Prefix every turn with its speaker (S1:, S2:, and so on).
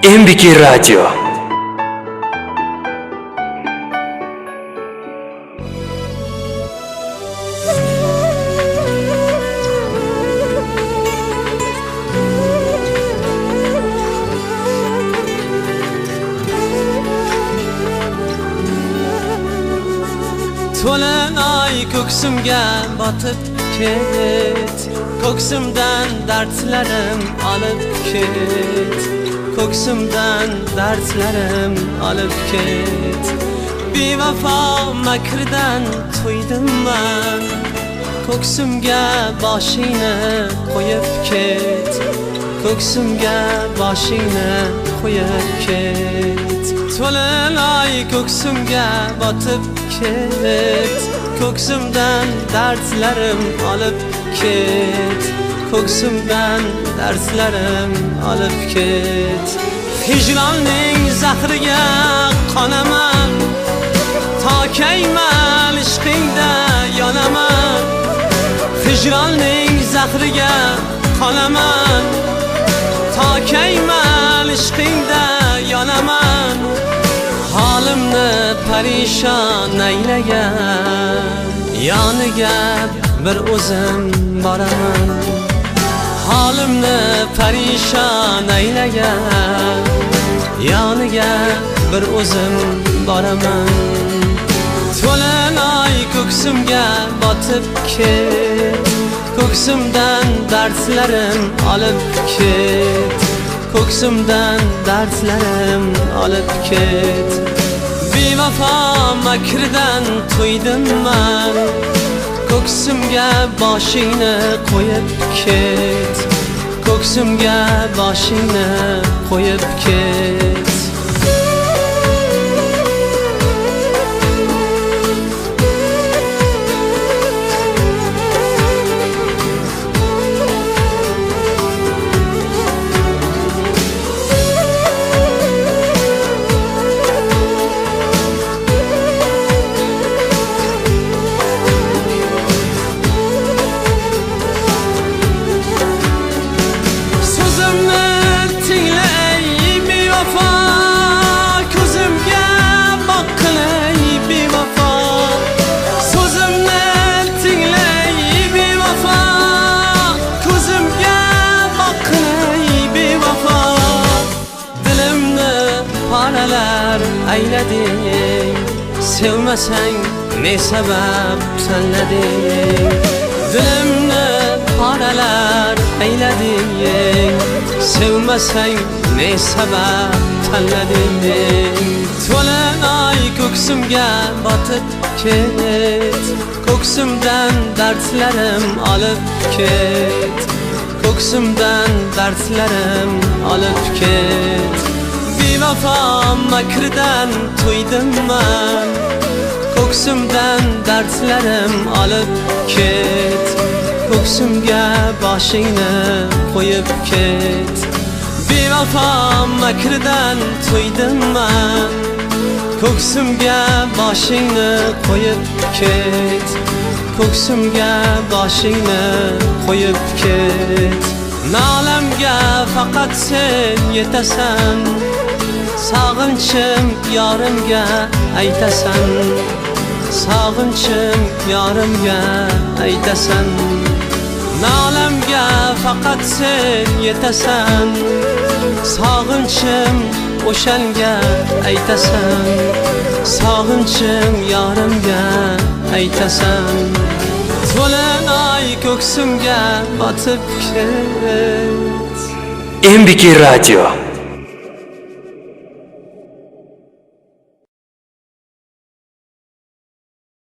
S1: MBK Radio.
S2: To'lin ay ko'ksimga botib ket, ko'ksimdan dardlarim olib ket, ko'ksimdan dardlarim olib ket. Bevafo makrdan to'ydim men, ko'ksimga boshingni qo'yib ket, ko'ksimga boshingni qo'yib ket. To'lin ay ko'ksimga botib ket, ko'ksimdan dardlarim olib ket, ko'ksimdan dardlarim olib ket. Hijronning zahriga qonaman, tokayman ishqingda yonaman. Hijronning zahriga qonaman, tokayman ishqingda yonaman. Halimni parishon aylagan, yoniga bir o'zim boraman. Halimni parishon aylagan, yoniga bir o'zim boraman. To'lin ay ko'ksimga botib ket, ko'ksimdan dardlarim olib ket, ko'ksimdan dardlarim olib ket. Bevafo makrdan to'ydim men, ko'ksimga boshingni qo'yib ket, ko'ksimga boshingni qo'yib ket. Paralar aylading, sevmasang ne sabab tanlading. Dilimni paralar aylading, sevmasang ne sabab tanlading. To'lin ay ko'ksimga botib ket, ko'ksimdan dardlarim olib ket, ko'ksimdan dardlarim olib ket. Bevafo makrdan to'ydim men, ko'ksimdan dardlarim olib ket, ko'ksimga boshingni qo'yib ket. Bevafo makrdan to'ydim men, ko'ksimga boshingni qo'yib ket, ko'ksimga boshingni qo'yib ket. Nalamga faqat sen yetasan, sog'inchim yorimga aytasan, sog'inchim yorimga aytasan. Nalamga faqat sen yetasan, sog'inchim o'shanga aytasan, sog'inchim yorimga aytasan. To'lin ay ko'ksimga botib ket.
S1: MBK Radio.